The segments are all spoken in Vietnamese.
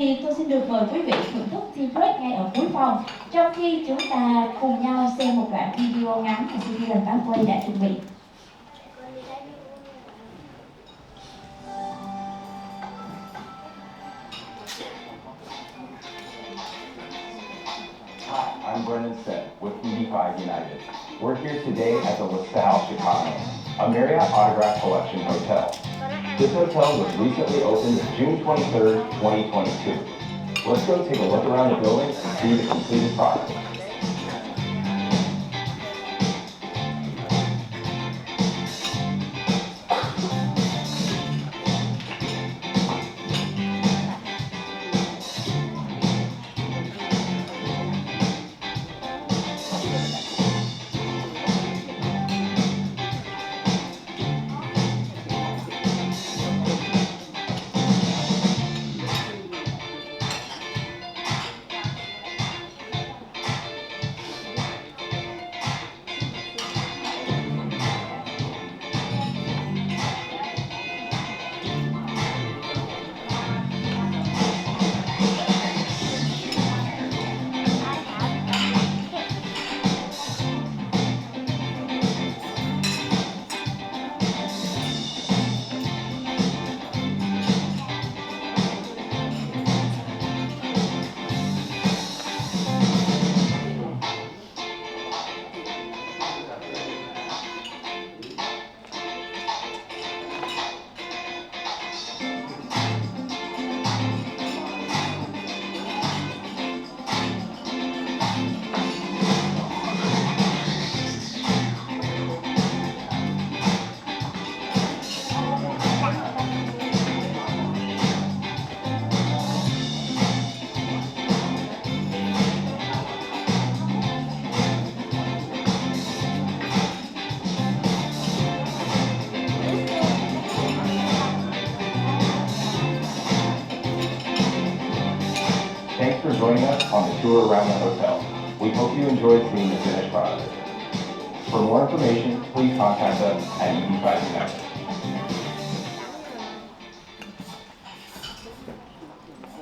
Thì tôi xin được mời quý vị thưởng thức tea break ngay ở cuối phòng, trong khi chúng ta cùng nhau xem một đoạn video ngắn mà CITIZENPATHWAY đã chuẩn bị. Hi, I'm Brennan Sim with EB-5 United. We're here today at the LaSalle, Chicago, a Marriott Autograph Collection hotel. This hotel was recently opened June 23rd, 2022. Let's go take a look around the building and see the completed product. Thanks for joining us on the tour around the hotel. We hope you enjoyed seeing the finished product. For more information, please contact us at EB-5 United.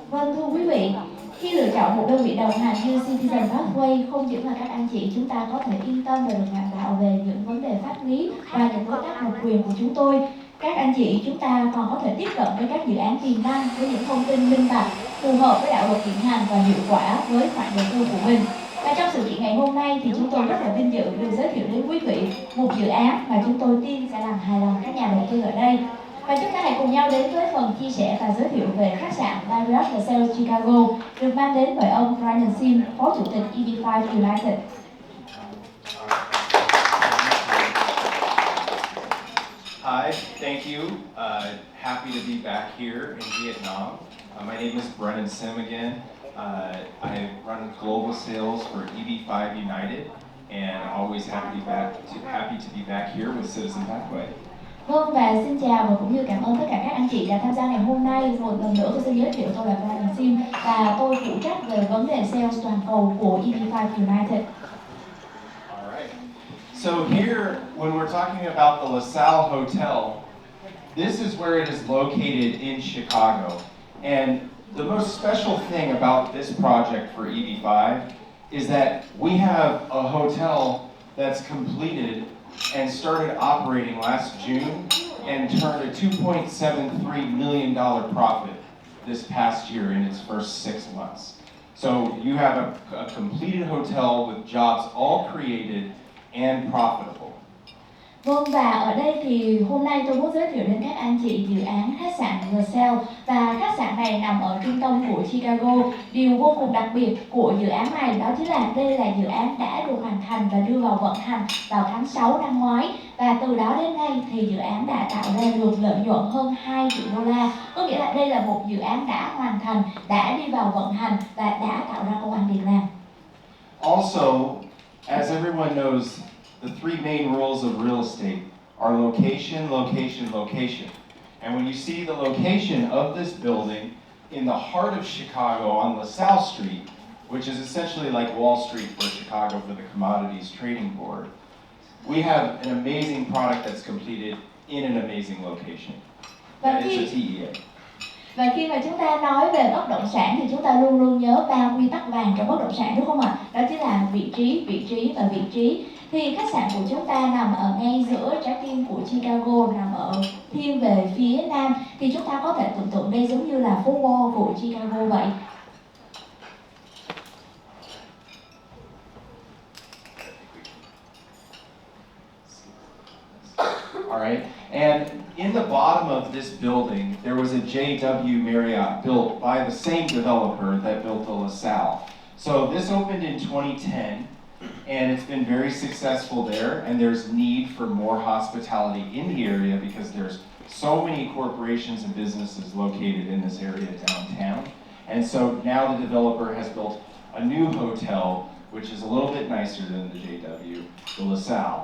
Vâng, thưa quý vị, khi lựa chọn một đơn vị đồng hành như CITIZENPATHWAY, không chỉ là các anh chị chúng ta có thể yên tâm và được đào tạo về những vấn đề pháp lý và những đối tác độc quyền của chúng tôi, các anh chị chúng ta còn có thể tiếp cận với các dự án tiềm năng với những thông tin minh bạch, phù hợp với đạo luật hiện hành và hiệu quả với khoản đầu tư của mình. Và trong sự kiện ngày hôm nay thì chúng tôi rất là vinh dự được giới thiệu đến quý vị một dự án mà chúng tôi tin sẽ làm hài lòng các nhà đầu tư ở đây. Và chúng ta hãy cùng nhau đến với phần chia sẻ và giới thiệu về khách sạn Marriot Lasalle Chicago được mang đến bởi ông Brennan Sim, Phó Chủ tịch EB-5 United. Hi, thank you. Happy to be back here in Vietnam. My name is Brennan Sim again. I run global sales for EB-5 United, and always happy to be back here with CITIZENPATHWAY. Vâng, và xin chào và cũng như cảm ơn tất cả các anh chị đã tham gia ngày hôm nay. Một lần nữa tôi xin giới thiệu tôi là Brennan Sim và tôi phụ trách về vấn đề sales toàn cầu của EB-5 United. So here, when we're talking about the LaSalle Hotel, this is where it is located in Chicago. And the most special thing about this project for EB-5 is that we have a hotel that's completed and started operating last June and turned a $2.73 million profit this past year in its first 6 months. So you have a completed hotel with jobs all created and profitable. Vâng, và ở đây thì hôm nay tôi muốn giới thiệu đến các anh chị dự án khách sạn Lasalle. Và khách sạn này nằm ở trung tâm của Chicago. Điều vô cùng đặc biệt của dự án này đó chính là đây là dự án đã được hoàn thành và đưa vào vận hành vào tháng 6 năm ngoái. Và từ đó đến nay thì dự án đã tạo ra được lợi nhuận hơn 2 triệu đô la. Có nghĩa là đây là một dự án đã hoàn thành, đã đi vào vận hành và đã tạo ra công ăn việc làm. Also, as everyone knows, the three main rules of real estate are location, location, location. And when you see the location of this building in the heart of Chicago on LaSalle Street, which is essentially like Wall Street for Chicago for the Commodities Trading Board, we have an amazing product that's completed in an amazing location. And it's a TEA. Và khi mà chúng ta nói về bất động sản thì chúng ta luôn luôn nhớ 3 quy tắc vàng trong bất động sản, đúng không ạ? Đó chính là vị trí và vị trí. Thì khách sạn của chúng ta nằm ở ngay giữa trái tim của Chicago, nằm ở thiên về phía nam. Thì chúng ta có thể tưởng tượng đây giống như là phố Wall của Chicago vậy. All right, and in the bottom of this building, there was a JW Marriott built by the same developer that built the LaSalle. So this opened in 2010, and it's been very successful there, and there's need for more hospitality in the area because there's so many corporations and businesses located in this area downtown. And so now the developer has built a new hotel, which is a little bit nicer than the JW, the LaSalle.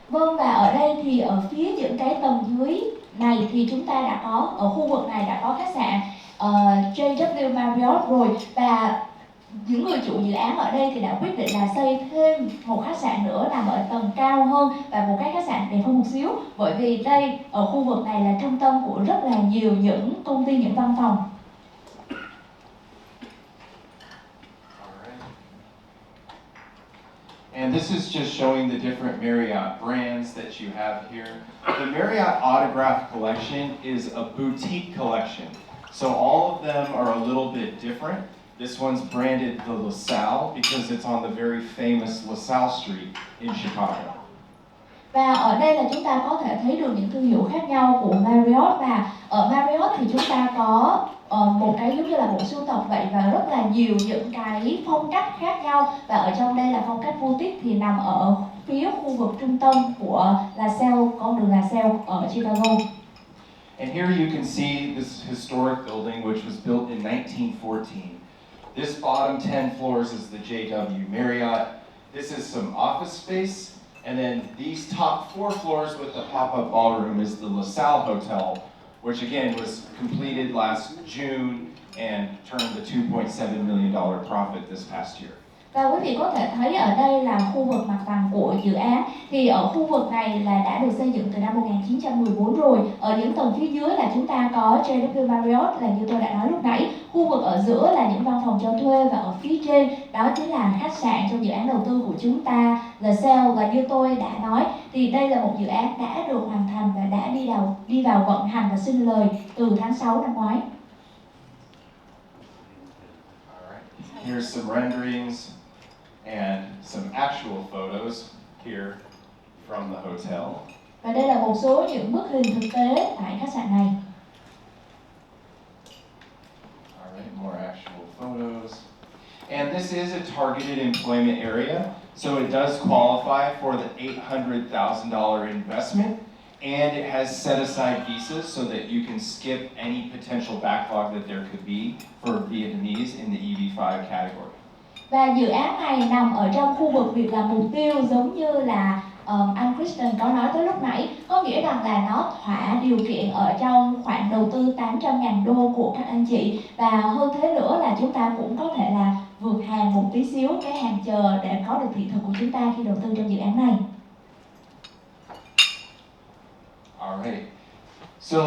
Vâng, và ở đây thì ở phía những cái tầng dưới này thì chúng ta đã có, ở khu vực này đã có khách sạn JW Marriott rồi, và những người chủ dự án ở đây thì đã quyết định là xây thêm một khách sạn nữa nằm ở tầng cao hơn và một cái khách sạn đẹp hơn một xíu, bởi vì đây ở khu vực này là trung tâm của rất là nhiều những công ty, những văn phòng. And this is just showing the different Marriott brands that you have here. The Marriott Autograph Collection is a boutique collection. So all of them are a little bit different. This one's branded the LaSalle because it's on the very famous LaSalle Street in Chicago. Và ở đây là chúng ta có thể thấy được những thương hiệu khác nhau của Marriott, và ở Marriott thì chúng ta có một cái giống như là bộ sưu tập vậy, và rất là nhiều những cái phong cách khác nhau, và ở trong đây là phong cách boutique thì nằm ở phía khu vực trung tâm của Lasalle, con đường Lasalle ở Chicago. And here you can see this historic building which was built in 1914. This bottom 10 floors is the JW Marriott. This is some office space. And then these top 4 floors with the pop-up ballroom is the LaSalle Hotel, which again was completed last June and turned a $2.7 million profit this past year. Và quý vị có thể thấy ở đây là khu vực mặt bằng của dự án. Thì ở khu vực này là đã được xây dựng từ năm 1914 rồi. Ở những tầng phía dưới là chúng ta có JW Marriott, là như tôi đã nói lúc nãy. Khu vực ở giữa là những văn phòng cho thuê, và ở phía trên đó chính là khách sạn trong dự án đầu tư của chúng ta, Lasalle. Và như tôi đã nói thì đây là một dự án đã được hoàn thành và đã đi vào vận hành và sinh lời từ tháng 6 năm ngoái. Here's some renderings and some actual photos here from the hotel. Và đây là một số những bức hình thực tế tại khách sạn này. All right, more actual photos. And this is a targeted employment area, so it does qualify for the $800,000 investment, and it has set aside visas so that you can skip any potential backlog that there could be for Vietnamese in the EB-5 category. Và dự án này nằm ở trong khu vực việc làm mục tiêu, giống như là anh Christian có nói tới lúc nãy, có nghĩa rằng là nó thỏa điều kiện ở trong khoản đầu tư 800.000 đô của các anh chị, và hơn thế nữa là chúng ta cũng có thể là vượt hàng một tí xíu cái hàng chờ để có được thị thực của chúng ta khi đầu tư trong dự án này. Alright, so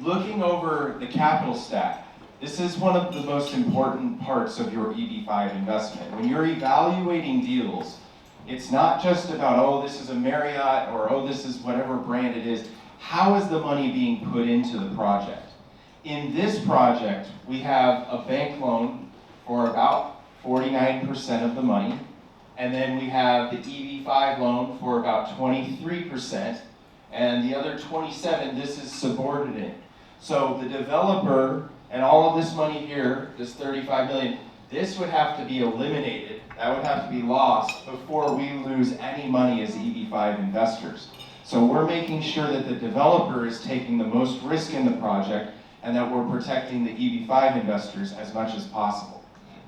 looking over the capital stack, this is one of the most important parts of your EB-5 investment. When you're evaluating deals, it's not just about, oh, this is a Marriott, or oh, this is whatever brand it is. How is the money being put into the project? In this project, we have a bank loan for about 49% of the money, and then we have the EB-5 loan for about 23%, and the other 27%, this is subordinate. So the developer and all of this money here, this 35 million, this would have to be eliminated. That would have to be lost before we lose any money as EB-5 investors. So we're making sure that the developer is taking the most risk in the project and that we're protecting the EB-5 investors as much as possible.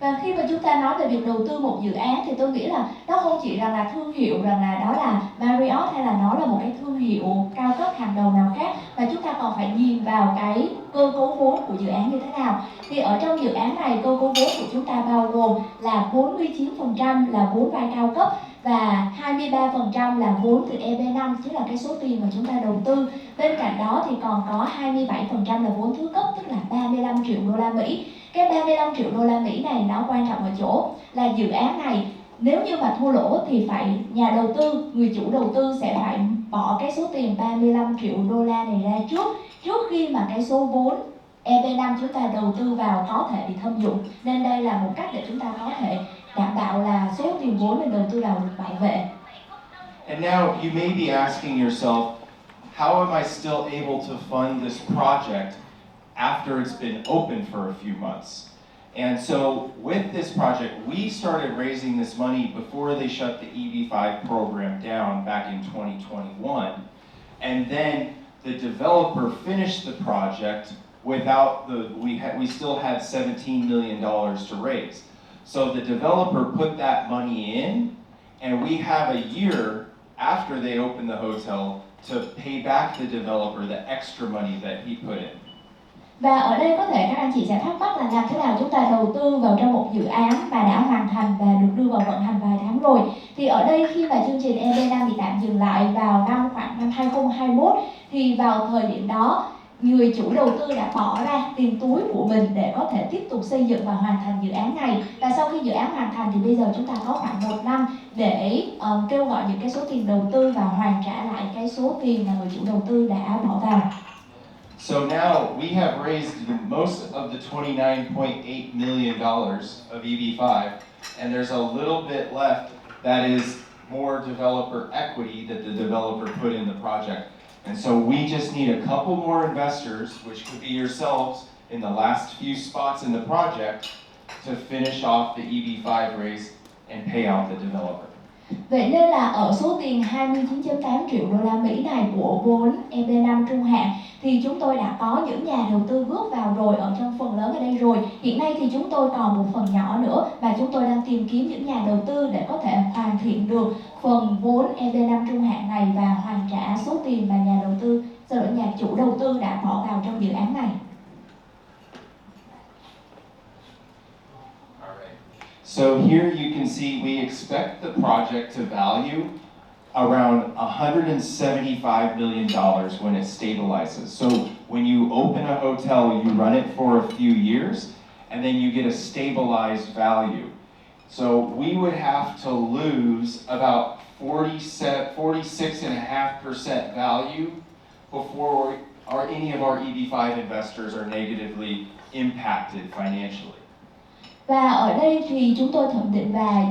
Và khi mà chúng ta nói về việc đầu tư một dự án thì tôi nghĩ là nó không chỉ rằng là thương hiệu, rằng là đó là Marriott hay là nó là một cái thương hiệu cao cấp hàng đầu nào khác, mà chúng ta còn phải nhìn vào cái cơ cấu vốn của dự án như thế nào. Thì ở trong dự án này, cơ cấu vốn của chúng ta bao gồm là 49% là vốn vay cao cấp, và 23% là vốn từ EB-5, tức là cái số tiền mà chúng ta đầu tư. Bên cạnh đó thì còn có 27% là vốn thứ cấp, tức là 35 triệu đô la Mỹ. Cái 35 triệu đô la Mỹ này nó quan trọng ở chỗ là dự án này nếu như mà thua lỗ thì phải nhà đầu tư, người chủ đầu tư sẽ phải bỏ cái số tiền 35 triệu đô la này ra trước khi mà cái số vốn EB-5 chúng ta đầu tư vào có thể bị thâm dụng. Nên đây là một cách để chúng ta có thể đảm bảo là số tiền vốn mình đầu tư vào được bảo vệ. And now you may be asking yourself, how am I still able to fund this project after it's been open for a few months? And so with this project, we started raising this money before they shut the EB-5 program down back in 2021. And then the developer finished the project without we still had $17 million to raise. So the developer put that money in, and we have a year after they opened the hotel to pay back the developer the extra money that he put in. Và ở đây có thể các anh chị sẽ thắc mắc là làm thế nào chúng ta đầu tư vào trong một dự án mà đã hoàn thành và được đưa vào vận hành vài tháng rồi. Thì ở đây khi mà chương trình EB-5 bị tạm dừng lại vào khoảng năm 2021 thì vào thời điểm đó người chủ đầu tư đã bỏ ra tiền túi của mình để có thể tiếp tục xây dựng và hoàn thành dự án này. Và sau khi dự án hoàn thành thì bây giờ chúng ta có khoảng 1 năm để kêu gọi những cái số tiền đầu tư và hoàn trả lại cái số tiền mà người chủ đầu tư đã bỏ vào. So now we have raised most of the $29.8 million of EB-5, and there's a little bit left that is more developer equity that the developer put in the project. And so we just need a couple more investors, which could be yourselves, in the last few spots in the project to finish off the EB-5 raise and pay out the developer. Vậy nên là ở số tiền 29.8 triệu đô la Mỹ này của vốn EB-5 trung hạn thì chúng tôi đã có những nhà đầu tư bước vào rồi ở trong phần lớn ở đây rồi. Hiện nay thì chúng tôi còn một phần nhỏ nữa và chúng tôi đang tìm kiếm những nhà đầu tư để có thể hoàn thiện được phần vốn EB-5 trung hạn này và hoàn trả số tiền mà nhà chủ đầu tư đã bỏ vào trong dự án này. So here you can see we expect the project to value around $175 million when it stabilizes. So when you open a hotel, you run it for a few years, and then you get a stabilized value. So we would have to lose about 46.5% value before any of our EB-5 investors are negatively impacted financially. Và ở đây thì chúng tôi thẩm định và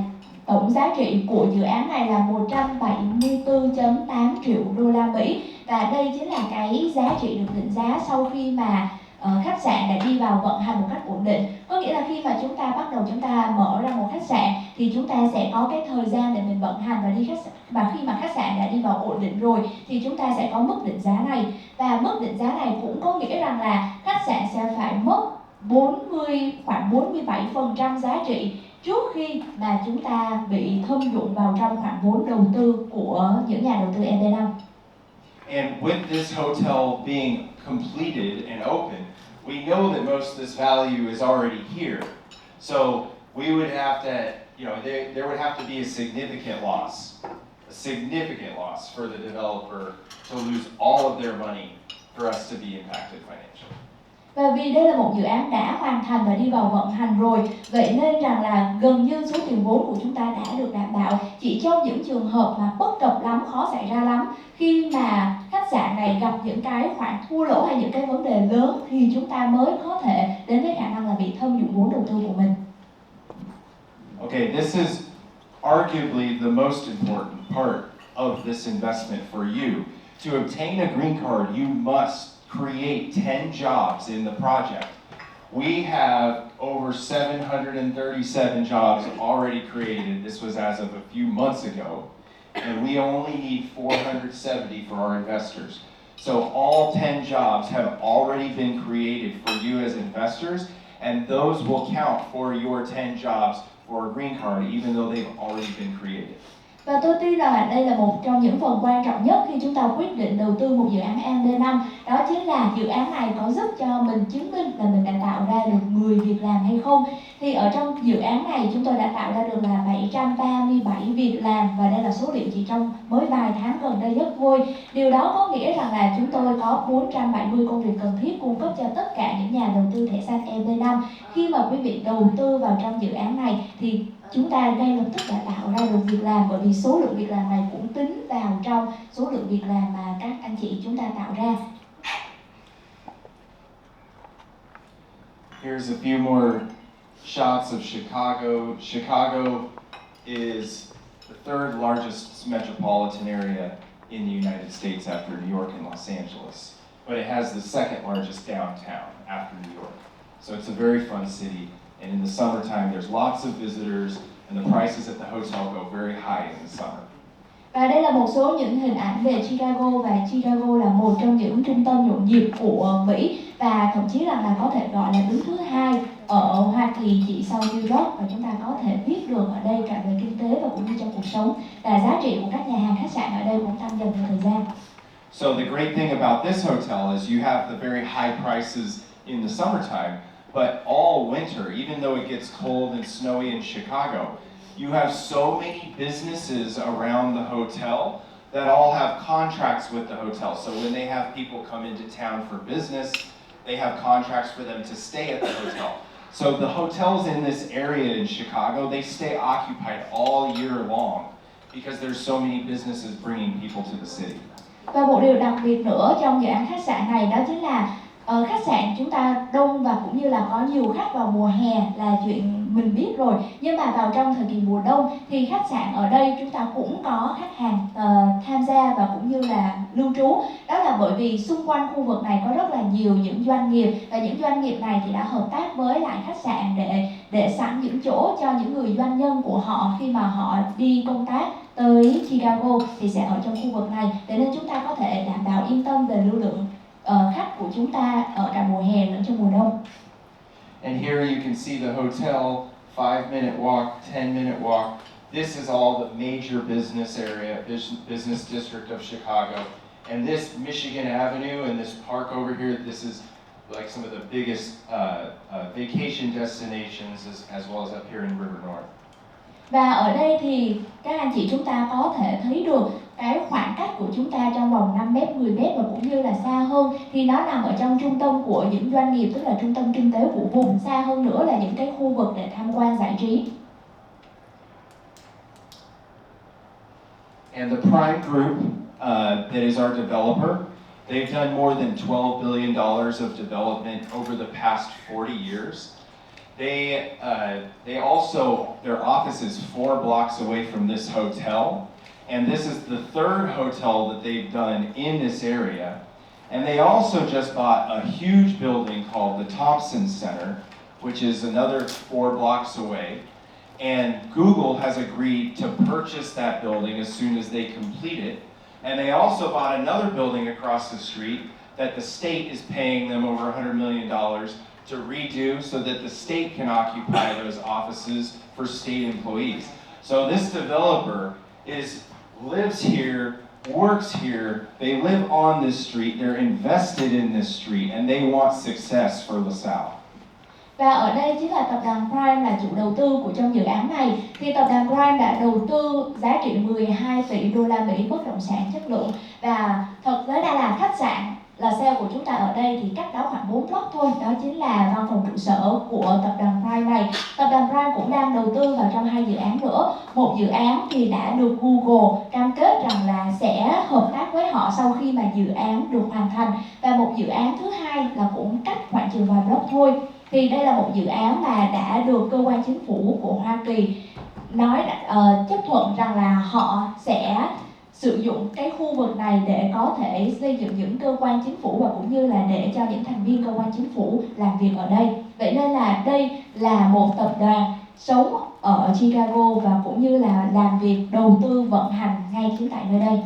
tổng giá trị của dự án này là 174.8 triệu đô la Mỹ. Và đây chính là cái giá trị được định giá sau khi mà khách sạn đã đi vào vận hành một cách ổn định. Có nghĩa là khi mà chúng ta bắt đầu chúng ta mở ra một khách sạn thì chúng ta sẽ có cái thời gian để mình vận hành và đi khách sạn. Và khi mà khách sạn đã đi vào ổn định rồi thì chúng ta sẽ có mức định giá này. Và mức định giá này cũng có nghĩa rằng là khách sạn sẽ phải mất khoảng 47% giá trị trước khi mà chúng ta bị thâm dụng vào trong khoản vốn đầu tư của những nhà đầu tư EB-5. And with this hotel being completed and open, we know that most of this value is already here. So we would have to, there would have to be a significant loss for the developer to lose all of their money for us to be impacted financially. Và vì đây là một dự án đã hoàn thành và đi vào vận hành rồi, vậy nên rằng là gần như số tiền vốn của chúng ta đã được đảm bảo. Chỉ trong những trường hợp mà bất cập lắm, khó xảy ra lắm, khi mà khách sạn này gặp những cái khoản thua lỗ hay những cái vấn đề lớn thì chúng ta mới có thể đến với khả năng là bị thâm dụng vốn đầu tư của mình. Okay, this is arguably the most important part of this investment for you. To obtain a green card, you must create 10 jobs in the project. We have over 737 jobs already created. This was as of a few months ago. And we only need 470 for our investors. So all 10 jobs have already been created for you as investors, and those will count for your 10 jobs for a green card, even though they've already been created. Và tôi tin rằng đây là một trong những phần quan trọng nhất khi chúng ta quyết định đầu tư một dự án EB-5. Đó chính là dự án này có giúp cho mình chứng minh là mình đã tạo ra được 10 việc làm hay không. Thì ở trong dự án này chúng tôi đã tạo ra được là 737 việc làm, và đây là số liệu chỉ trong mới vài tháng gần đây nhất thôi. Điều đó có nghĩa rằng là chúng tôi có 470 công việc cần thiết cung cấp cho tất cả những nhà đầu tư thẻ xanh EB-5. Khi mà quý vị đầu tư vào trong dự án này thì chúng ta ngay lập tức đã tạo ra được việc làm, bởi vì số lượng việc làm này cũng tính vào trong số lượng việc làm mà các anh chị chúng ta tạo ra. Here's a few more shots of Chicago. Chicago is the third largest metropolitan area in the United States after New York and Los Angeles, but it has the second largest downtown after New York. So it's a very fun city. And in the summertime, there's lots of visitors, and the prices at the hotel go very high in the summer. Và đây là một số những hình ảnh về Chicago, và Chicago là một trong những trung tâm nhộn nhịp của Mỹ, và thậm chí là có thể gọi là đứng thứ hai ở Hoa Kỳ chỉ sau New York. Và chúng ta có thể biết được ở đây cả về kinh tế và cũng như trong cuộc sống, và giá trị của các nhà hàng khách sạn ở đây cũng tăng dần theo thời gian. So the great thing about this hotel is you have the very high prices in the summertime, but all winter, even though it gets cold and snowy in Chicago, you have so many businesses around the hotel that all have contracts with the hotel. So when they have people come into town for business, they have contracts for them to stay at the hotel. So the hotels in this area in Chicago, they stay occupied all year long because there's so many businesses bringing people to the city. Và một điều đặc biệt nữa trong dự án khách sạn này đó chính là ở khách sạn chúng ta đông và cũng như là có nhiều khách vào mùa hè là chuyện mình biết rồi. Nhưng mà vào trong thời kỳ mùa đông thì khách sạn ở đây chúng ta cũng có khách hàng tham gia và cũng như là lưu trú. Đó là bởi vì xung quanh khu vực này có rất là nhiều những doanh nghiệp, và những doanh nghiệp này thì đã hợp tác với lại khách sạn để sẵn những chỗ cho những người doanh nhân của họ khi mà họ đi công tác tới Chicago thì sẽ ở trong khu vực này, để nên chúng ta có thể đảm bảo yên tâm về lưu lượng khách của chúng ta ở cả mùa hè lẫn trong mùa đông. And here you can see the hotel, 5-minute walk, 10-minute walk. This is all the major business area, business district of Chicago. And this Michigan Avenue and this park over here, this is like some of the biggest vacation destinations as well as up here in River North. Và ở đây thì các anh chị chúng ta có thể thấy được cái khoảng cách của chúng ta trong vòng 5 mét, 10 mét và cũng như là xa hơn thì nó nằm ở trong trung tâm của những doanh nghiệp, tức là trung tâm kinh tế của vùng. Xa hơn nữa là những cái khu vực để tham quan giải trí. And the Prime Group, that is our developer, they've done more than $12 billion of development over the past 40 years. They also, their office is 4 blocks away from this hotel, and this is the third hotel that they've done in this area. And they also just bought a huge building called the Thompson Center, which is another 4 blocks away. And Google has agreed to purchase that building as soon as they complete it. And they also bought another building across the street that the state is paying them over $100 million to redo so that the state can occupy those offices for state employees. So this developer lives here, works here, they live on this street, they're invested in this street, and they want success for LaSalle. Và ở đây chính là tập đoàn Prime là chủ đầu tư của trong dự án này. Thì tập đoàn Prime đã đầu tư giá trị 12 tỷ đô la Mỹ bất động sản chất lượng. Và thật ra là khách sạn Lasalle của chúng ta ở đây thì cách đó khoảng 4 block thôi. Đó chính là văn phòng trụ sở của tập đoàn Prime này. Tập đoàn Prime cũng đang đầu tư vào trong 2 dự án nữa. Một dự án thì đã được Google cam kết rằng là sẽ hợp tác với họ sau khi mà dự án được hoàn thành. Và một dự án thứ hai là cũng cách khoảng chừng vài block thôi. Thì đây là một dự án mà đã được cơ quan chính phủ của Hoa Kỳ chấp thuận rằng là họ sẽ sử dụng cái khu vực này để có thể xây dựng những cơ quan chính phủ và cũng như là để cho những thành viên cơ quan chính phủ làm việc ở đây. Vậy nên là đây là một tập đoàn sống ở Chicago và cũng như là làm việc đầu tư vận hành ngay chính tại nơi đây.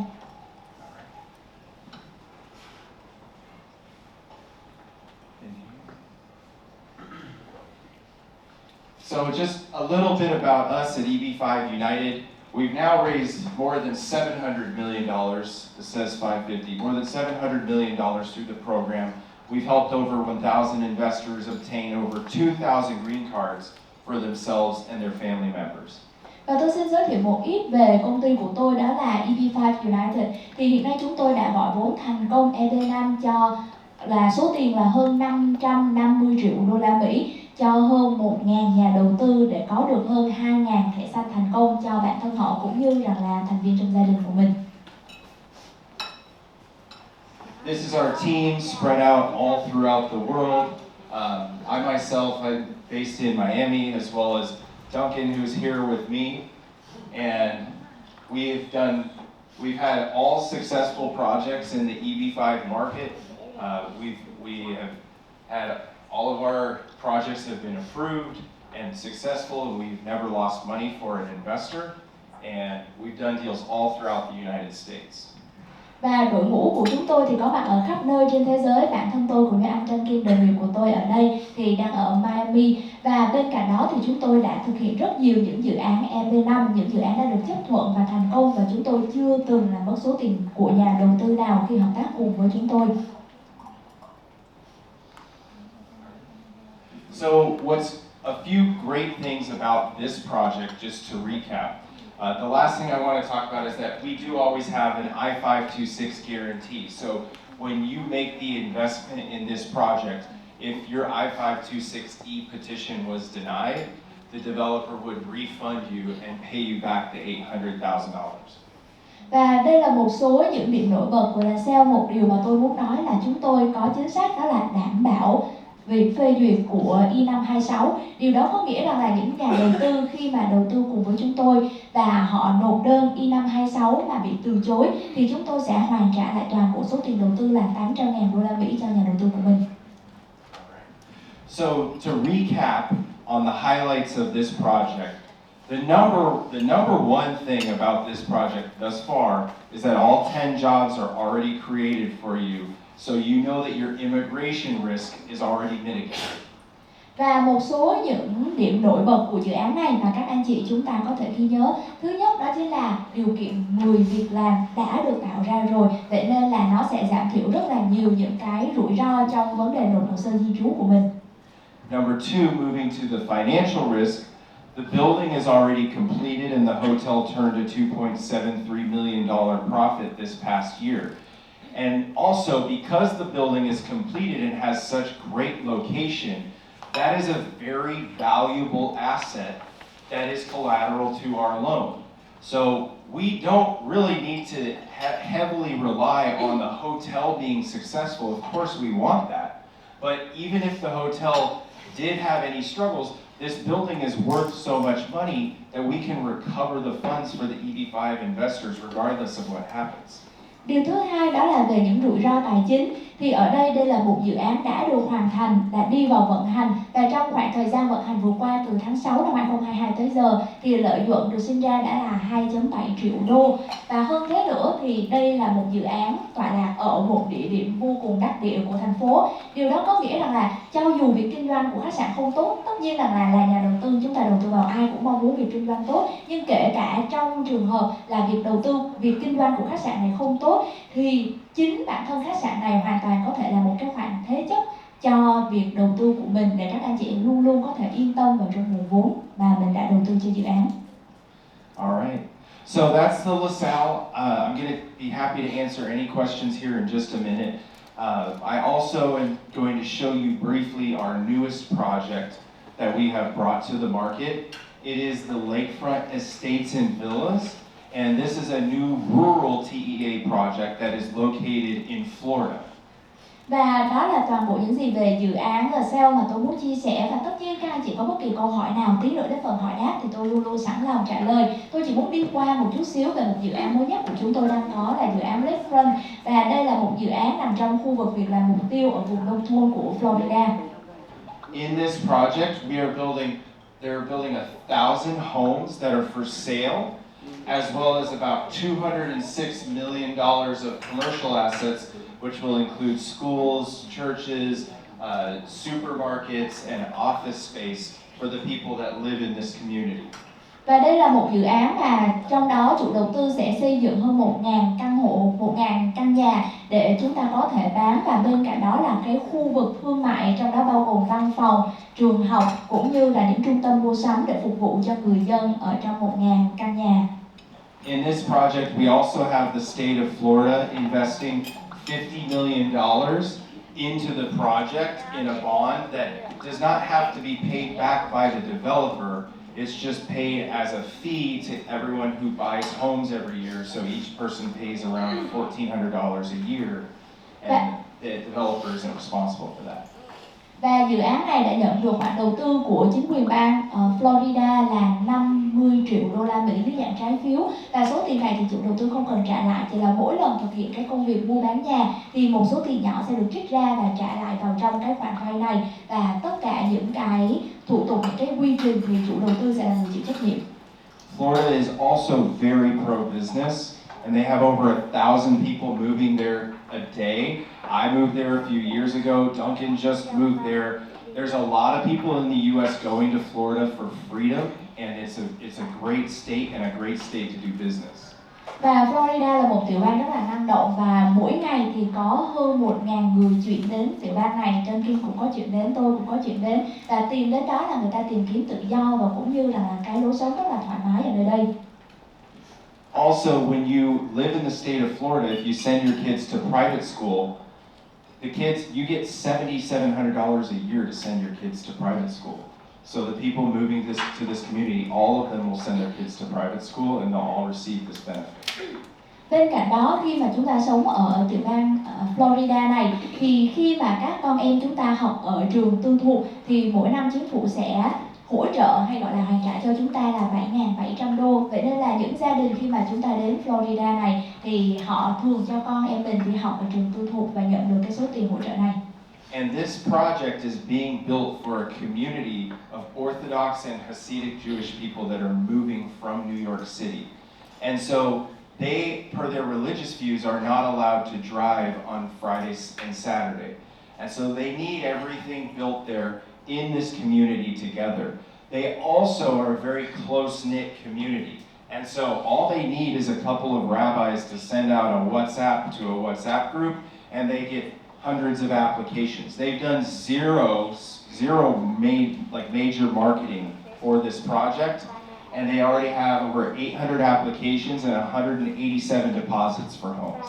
So just a little bit about us at EB-5 United. We've now raised more than $700 million, it says 550, more than $700 million through the program. We've helped over 1,000 investors obtain over 2,000 green cards for themselves and their family members. Và tôi xin giới thiệu một ít về công ty của tôi, đó là EB-5 United. Thì hiện nay chúng tôi đã gọi vốn thành công EB-5 cho là số tiền là hơn 550 triệu đô la Mỹ cho hơn 1.000 nhà đầu tư để có được hơn 2.000 thẻ xanh thành công cho bản thân họ cũng như rằng là thành viên trong gia đình của mình. This is our team spread out all throughout the world. I myself, I'm based in Miami, as well as Duncan, who's here with me. And we've had all successful projects in the EB-5 market. We have had all of our projects have been approved and successful, and we've never lost money for an investor. And we've done deals all throughout the United States. Và đội ngũ của chúng tôi thì có mặt ở khắp nơi trên thế giới. Bản thân tôi cũng như anh Trân Kim, đồng nghiệp của tôi ở đây thì đang ở Miami. Và bên cạnh đó thì chúng tôi đã thực hiện rất nhiều những dự án EB-5, những dự án đã được chấp thuận và thành công. Và chúng tôi chưa từng làm mất số tiền của nhà đầu tư nào khi hợp tác cùng với chúng tôi. So what's a few great things about this project, just to recap. The last thing I want to talk about is that we do always have an I-526 guarantee. So when you make the investment in this project, if your I-526E petition was denied, the developer would refund you and pay you back the $800,000. Và đây là một số những điểm nổi bật của Lasalle. Một điều mà tôi muốn nói là chúng tôi có chính sách đó là đảm bảo việc phê duyệt của E-526. Điều đó có nghĩa rằng là những nhà đầu tư khi mà đầu tư cùng với chúng tôi và họ nộp đơn E-526 mà bị từ chối thì chúng tôi sẽ hoàn trả lại toàn bộ số tiền đầu tư là 800.000 đô la Mỹ cho nhà đầu tư của mình. So to recap on the highlights of this project, the number one thing about this project thus far is that all 10 jobs are already created for you. So you know that your immigration risk is already mitigated. Và một số những điểm nổi bật của dự án này mà các anh chị chúng ta có thể ghi nhớ. Thứ nhất đó chính là điều kiện người việc làm đã được tạo ra rồi. Vậy nên là nó sẽ giảm thiểu rất là nhiều những cái rủi ro trong vấn đề nộp hồ sơ di trú của mình. Number two, moving to the financial risk, the building is already completed and the hotel turned a $2.73 million profit this past year. And also, because the building is completed and has such great location, that is a very valuable asset that is collateral to our loan. So we don't really need to heavily rely on the hotel being successful. Of course we want that. But even if the hotel did have any struggles, this building is worth so much money that we can recover the funds for the EB-5 investors regardless of what happens. Điều thứ hai đó là về những rủi ro tài chính. Thì ở đây là một dự án đã được hoàn thành, đã đi vào vận hành và trong khoảng thời gian vận hành vừa qua từ tháng 6 năm 2022 tới giờ thì lợi nhuận được sinh ra đã là 2.7 triệu đô. Và hơn thế nữa thì đây là một dự án tọa lạc ở một địa điểm vô cùng đắc địa của thành phố. Điều đó có nghĩa rằng là cho dù việc kinh doanh của khách sạn không tốt, tất nhiên là nhà đầu tư chúng ta đầu tư vào ai cũng mong muốn việc kinh doanh tốt, nhưng kể cả trong trường hợp là việc kinh doanh của khách sạn này không tốt thì chính bản thân khách sạn này hoàn toàn có thể là một cái khoản thế chấp cho việc đầu tư của mình để các anh chị luôn luôn có thể yên tâm vào trong nguồn vốn mà mình đã đầu tư cho dự án. Alright, so that's the Lasalle. I'm going to be happy to answer any questions here in just a minute. I also am going to show you briefly our newest project that we have brought to the market. It is the Lakefront Estates and Villas. And this is a new rural TEA project that is located in Florida. Và đó là toàn bộ những gì về dự án Lasalle mà tôi muốn chia sẻ. Và tất nhiên các anh chị có bất kỳ câu hỏi nào tí nữa đến phần hỏi đáp thì tôi luôn luôn sẵn lòng trả lời. Tôi chỉ muốn đi qua một chút xíu về một dự án mới nhất của chúng tôi đang có là dự án Lakefront. Và đây là một dự án nằm trong khu vực việc làm mục tiêu ở vùng nông thôn của Florida. In this project, they're building 1,000 homes that are for sale, as well as about $206 million of commercial assets, which will include schools, churches, supermarkets, and office space for the people that live in this community. Và đây là một dự án mà trong đó chủ đầu tư sẽ xây dựng hơn 1.000 căn hộ, 1.000 căn nhà để chúng ta có thể bán, và bên cạnh đó là cái khu vực thương mại, trong đó bao gồm văn phòng, trường học cũng như là những trung tâm mua sắm để phục vụ cho người dân ở trong 1.000 căn nhà. In this project, we also have the state of Florida investing $50 million into the project in a bond that does not have to be paid back by the developer. It's just paid as a fee to everyone who buys homes every year. So each person pays around $1,400 a year, and the developer isn't responsible for that. Và dự án này đã nhận được khoản đầu tư của chính quyền bang Florida là 50 triệu đô la Mỹ dưới dạng trái phiếu, và số tiền này thì chủ đầu tư không cần trả lại, chỉ là mỗi lần thực hiện cái công việc mua bán nhà thì một số tiền nhỏ sẽ được trích ra và trả lại vào trong cái khoản vay này, và tất cả những cái thủ tục, những cái quy trình thì chủ đầu tư sẽ là người chịu trách nhiệm. Florida is also very pro-business, and they have over 1,000 people moving there a day. I moved there a few years ago. Duncan just moved there. There's a lot of people in the U.S. going to Florida for freedom, and it's a great state and a great state to do business. Và Florida là một tiểu bang rất là năng động, và mỗi ngày thì có hơn 1.000 người chuyển đến tiểu bang này. Trên Kim cũng có chuyển đến, tôi cũng có chuyển đến, và tìm đến đó là người ta tìm kiếm tự do và cũng như là cái lối sống rất là thoải mái ở nơi đây. Also, when you live in the state of Florida, if you send your kids to private school, the kids, you get $7,700 a year to send your kids to private school. So the people moving to this community, all of them will send their kids to private school, and they'll all receive this benefit. Bên cạnh đó, khi mà chúng ta sống ở tiểu bang Florida này, thì khi mà các con em chúng ta học ở trường tư thục thì mỗi năm chính phủ sẽ hỗ trợ hay gọi là hoàn trả cho chúng ta là 7.700 đô. Vậy nên là những gia đình khi mà chúng ta đến Florida này thì họ thường cho con em mình đi học ở trường tư thục và nhận được cái số tiền hỗ trợ này. And this project is being built for a community of Orthodox and Hasidic Jewish people that are moving from New York City. And so they, per their religious views, are not allowed to drive on Fridays and Saturday. And so they need everything built there in this community together. They also are a very close-knit community. And so all they need is a couple of rabbis to send out a WhatsApp to a WhatsApp group, and they get hundreds of applications. They've done zero major marketing for this project, and they already have over 800 applications and 187 deposits for homes.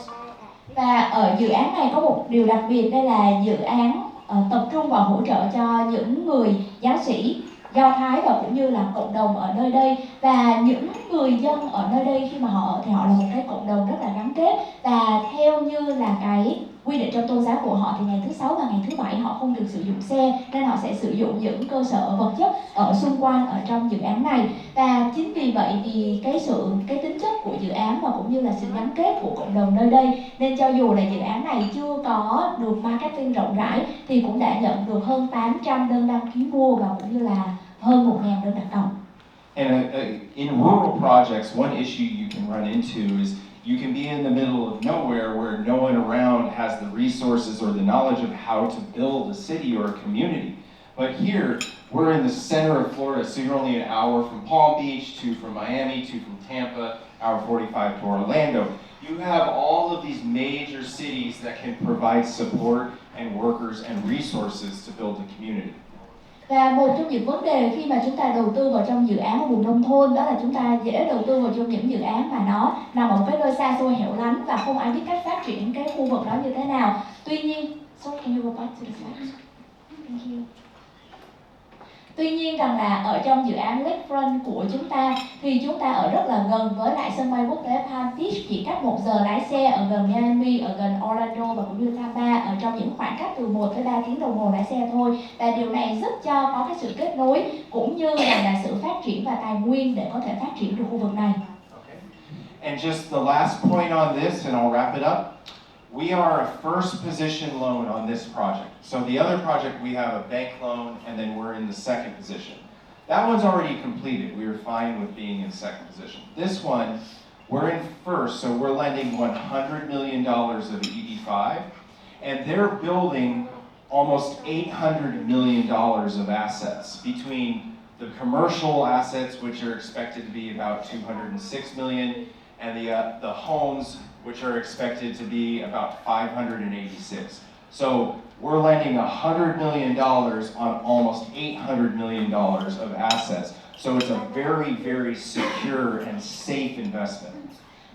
Và ở dự án này có một điều đặc biệt, đây là dự án tập trung vào hỗ trợ cho những người giáo sĩ Do Thái và cũng như là cộng đồng ở nơi đây, và những người dân ở nơi đây khi mà họ ở thì họ là một cái cộng đồng rất là gắn kết, và theo như là cái quy định trong tôn giáo của họ thì ngày thứ Sáu và ngày thứ Bảy họ không được sử dụng xe, nên họ sẽ sử dụng những cơ sở vật chất ở xung quanh ở trong dự án này. Và chính vì vậy thì cái tính chất của dự án và cũng như là sự gắn kết của cộng đồng nơi đây, nên cho dù là dự án này chưa có được marketing rộng rãi thì cũng đã nhận được hơn 800 đơn đăng ký mua và cũng như là hơn 1.000 đơn đặt cọc. And in rural projects, one issue you can run into is you can be in the middle of nowhere where no one around has the resources or the knowledge of how to build a city or a community. But here, we're in the center of Florida, so you're only an hour from Palm Beach, 2 from Miami, 2 from Tampa, hour 45 to Orlando. You have all of these major cities that can provide support and workers and resources to build a community. Và một trong những vấn đề khi mà chúng ta đầu tư vào trong dự án ở vùng nông thôn đó là chúng ta dễ đầu tư vào trong những dự án mà nó nằm ở một cái nơi xa xôi hẻo lánh và không ai biết cách phát triển cái khu vực đó như thế nào. Tuy nhiên, can you go back to the slide? Thank you. Tuy nhiên rằng là ở trong dự án Lakefront của chúng ta thì chúng ta ở rất là gần với lại sân bay quốc tế Palm Beach, chỉ cách 1 giờ lái xe, ở gần Miami, ở gần Orlando và cũng như Tampa, ở trong những khoảng cách từ 1 tới 3 tiếng đồng hồ lái xe thôi. Và điều này giúp cho có cái sự kết nối cũng như là sự phát triển và tài nguyên để có thể phát triển được khu vực này. Okay. And just the last point on this, and I'll wrap it up. We are a first position loan on this project. So the other project, we have a bank loan, and then we're in the second position. That one's already completed. We were fine with being in second position. This one, we're in first, so we're lending $100 million of EB-5, and they're building almost $800 million of assets between the commercial assets, which are expected to be about 206 million, and the homes, which are expected to be about 586. So we're lending $100 million on almost $800 million of assets. So it's a very, very secure and safe investment.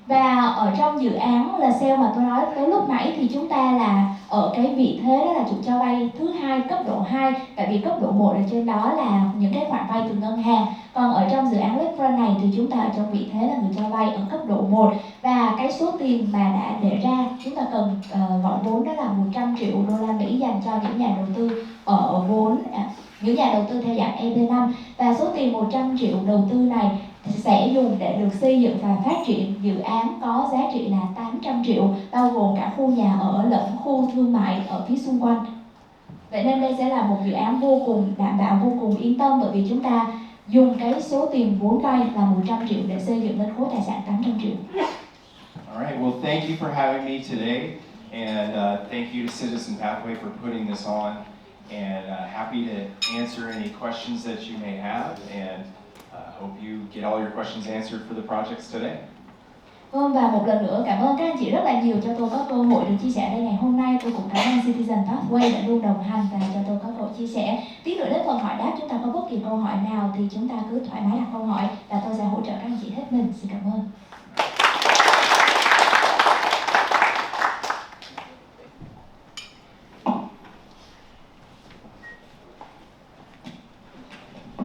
Và ở trong dự án Lasalle mà tôi nói tới lúc nãy thì chúng ta là ở cái vị thế đó là chủ cho vay thứ hai, cấp độ 2, tại vì cấp độ 1 ở trên đó là những cái khoản vay từ ngân hàng. Còn ở trong dự án Lakefront này thì chúng ta ở trong vị thế là người cho vay ở cấp độ 1, và cái số tiền mà đã để ra chúng ta cần gọi vốn đó là 100 triệu đô la Mỹ dành cho những nhà đầu tư ở những nhà đầu tư theo dạng EB-5, và số tiền 100 triệu đầu tư này sẽ dùng để được xây dựng và phát triển dự án có giá trị là 800 triệu, bao gồm cả khu nhà ở lẫn khu thương mại ở phía xung quanh. Vậy nên đây sẽ là một dự án vô cùng đảm bảo, vô cùng yên tâm, bởi vì chúng ta dùng cái số tiền vốn vay là 100 triệu để xây dựng lên khối tài sản 800 triệu. Alright, well thank you for having me today, and thank you to CITIZENPATHWAY for putting this on, and happy to answer any questions that you may have, and hope you get all your questions answered for the projects today. Vâng, và một lần nữa cảm ơn các anh chị rất là nhiều cho tôi có cơ hội được chia sẻ đây ngày hôm nay. Tôi cũng cảm ơn CITIZENPATHWAY đã luôn đồng hành và cho tôi có cơ hội chia sẻ. Tí nữa đến phần hỏi đáp, chúng ta có bất kỳ câu hỏi nào thì chúng ta cứ thoải mái đặt câu hỏi và tôi sẽ hỗ trợ các anh chị hết mình. Xin cảm ơn.